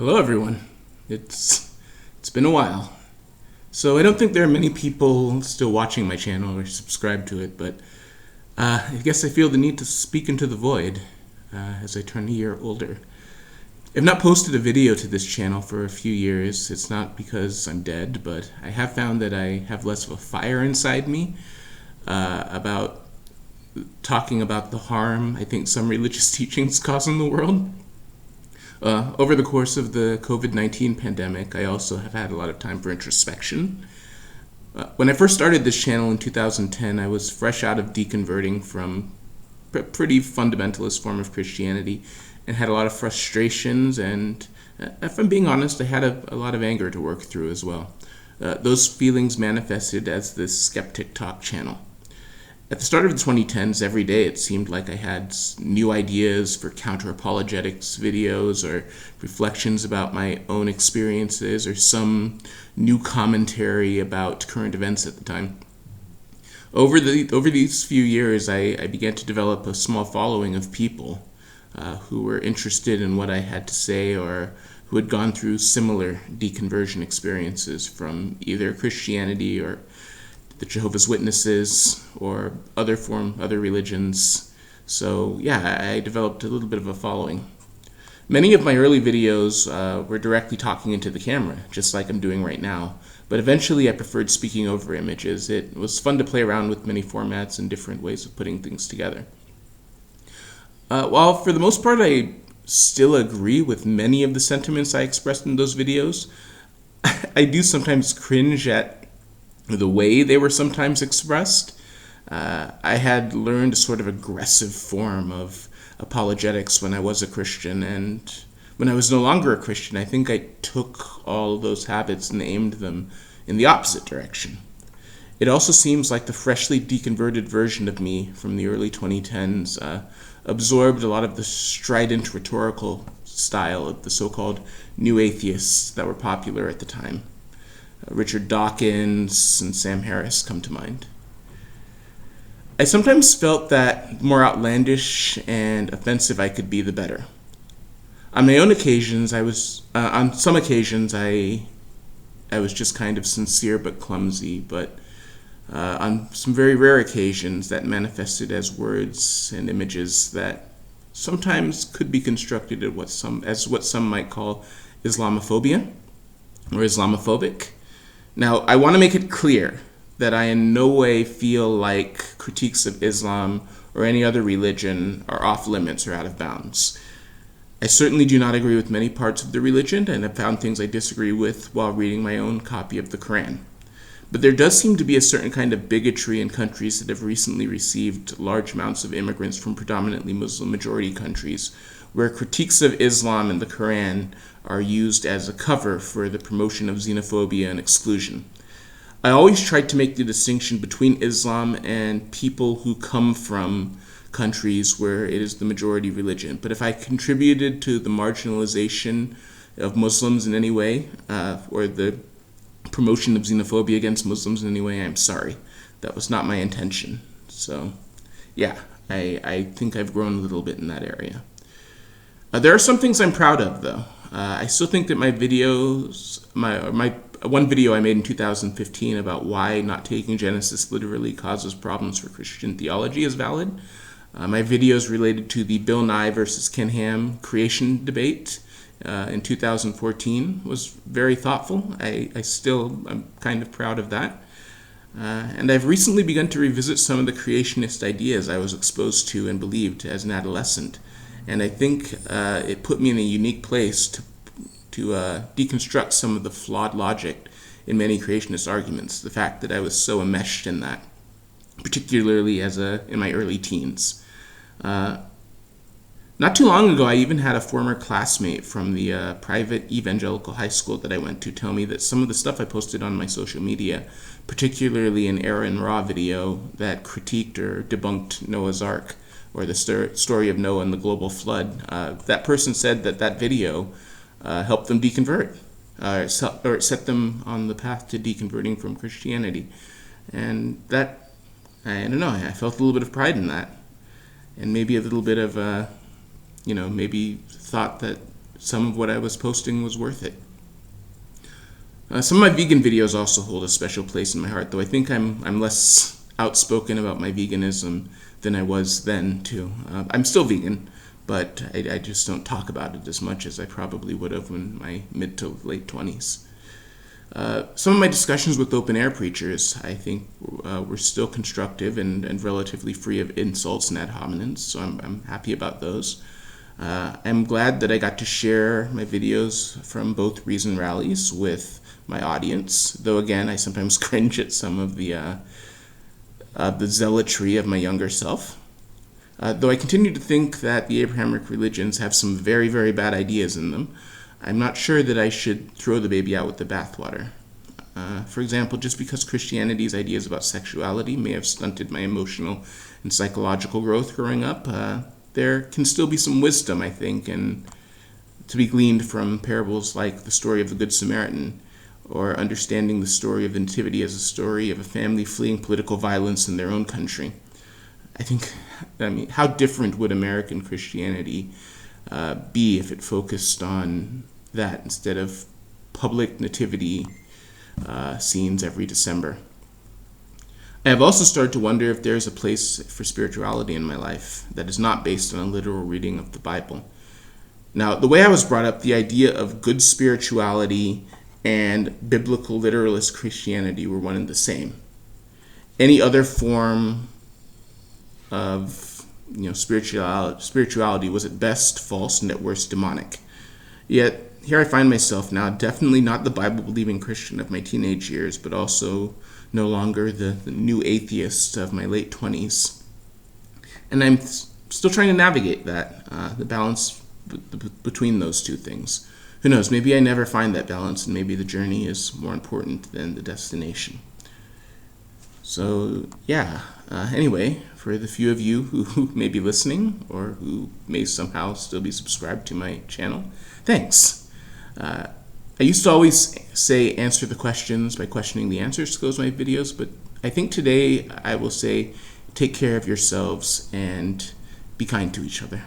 Hello, everyone. It's been a while. So I don't think there are many people still watching my channel or subscribed to it, but I guess I feel the need to speak into the void as I turn a year older. I've not posted a video to this channel for a few years. It's not because I'm dead, but I have found that I have less of a fire inside me about talking about the harm I think some religious teachings cause in the world. Over the course of the COVID-19 pandemic, I also have had a lot of time for introspection. When I first started this channel in 2010, I was fresh out of deconverting from a pretty fundamentalist form of Christianity and had a lot of frustrations, and if I'm being honest, I had a lot of anger to work through as well. Those feelings manifested as this Skeptic Talk channel. At the start of the 2010s, every day it seemed like I had new ideas for counter-apologetics videos or reflections about my own experiences or some new commentary about current events at the time. Over these few years, I began to develop a small following of people who were interested in what I had to say or who had gone through similar deconversion experiences from either Christianity or the Jehovah's Witnesses or other religions. So yeah, I developed a little bit of a following. Many of my early videos were directly talking into the camera, just like I'm doing right now. But eventually I preferred speaking over images. It was fun to play around with many formats and different ways of putting things together. While for the most part I still agree with many of the sentiments I expressed in those videos, I do sometimes cringe at the way they were sometimes expressed. I had learned a sort of aggressive form of apologetics when I was a Christian, and when I was no longer a Christian, I think I took all of those habits and aimed them in the opposite direction. It also seems like the freshly deconverted version of me from the early 2010s absorbed a lot of the strident rhetorical style of the so-called new atheists that were popular at the time. Richard Dawkins and Sam Harris come to mind. I sometimes felt that the more outlandish and offensive I could be, the better. On my own occasions, on some occasions, I was just kind of sincere but clumsy, but on some very rare occasions that manifested as words and images that sometimes could be constructed as what some might call Islamophobia or Islamophobic. Now, I want to make it clear that I in no way feel like critiques of Islam or any other religion are off limits or out of bounds. I certainly do not agree with many parts of the religion, and have found things I disagree with while reading my own copy of the Quran. But there does seem to be a certain kind of bigotry in countries that have recently received large amounts of immigrants from predominantly Muslim-majority countries, where critiques of Islam and the Quran are used as a cover for the promotion of xenophobia and exclusion. I always tried to make the distinction between Islam and people who come from countries where it is the majority religion. But if I contributed to the marginalization of Muslims in any way, or the promotion of xenophobia against Muslims in any way, I'm sorry. That was not my intention. So, yeah, I think I've grown a little bit in that area. There are some things I'm proud of, though. I still think that my videos, my one video I made in 2015 about why not taking Genesis literally causes problems for Christian theology is valid. My videos related to the Bill Nye versus Ken Ham creation debate in 2014 was very thoughtful. I'm kind of proud of that. And I've recently begun to revisit some of the creationist ideas I was exposed to and believed as an adolescent. And I think it put me in a unique place to deconstruct some of the flawed logic in many creationist arguments. The fact that I was so enmeshed in that, particularly in my early teens. Not too long ago, I even had a former classmate from the private evangelical high school that I went to tell me that some of the stuff I posted on my social media, particularly an Aaron Ra video that critiqued or debunked Noah's Ark, or the story of Noah and the global flood, that person said that video helped them deconvert, or it set them on the path to deconverting from Christianity. And that, I don't know, I felt a little bit of pride in that. And maybe a little bit of, maybe thought that some of what I was posting was worth it. Some of my vegan videos also hold a special place in my heart, though I think I'm less outspoken about my veganism than I was then, too. I'm still vegan, but I just don't talk about it as much as I probably would have in my mid to late 20s. Some of my discussions with open-air preachers, I think, were still constructive and relatively free of insults and ad hominems, so I'm happy about those. I'm glad that I got to share my videos from both Reason rallies with my audience, though again, I sometimes cringe at some of the zealotry of my younger self. Though I continue to think that the Abrahamic religions have some very, very bad ideas in them, I'm not sure that I should throw the baby out with the bathwater. For example, just because Christianity's ideas about sexuality may have stunted my emotional and psychological growth growing up, there can still be some wisdom, I think, and to be gleaned from parables like the story of the Good Samaritan, or understanding the story of the Nativity as a story of a family fleeing political violence in their own country. How different would American Christianity be if it focused on that instead of public nativity scenes every December? I have also started to wonder if there is a place for spirituality in my life that is not based on a literal reading of the Bible. Now, the way I was brought up, the idea of good spirituality and biblical literalist Christianity were one and the same. Any other form of spirituality was at best false and at worst demonic. Yet here I find myself now, definitely not the Bible-believing Christian of my teenage years, but also no longer the new atheist of my late 20s. And I'm still trying to navigate that, the balance between those two things. Who knows, maybe I never find that balance, and maybe the journey is more important than the destination. So, yeah. Anyway, for the few of you who may be listening, or who may somehow still be subscribed to my channel, thanks. I used to always say answer the questions by questioning the answers to those my videos, but I think today I will say take care of yourselves and be kind to each other.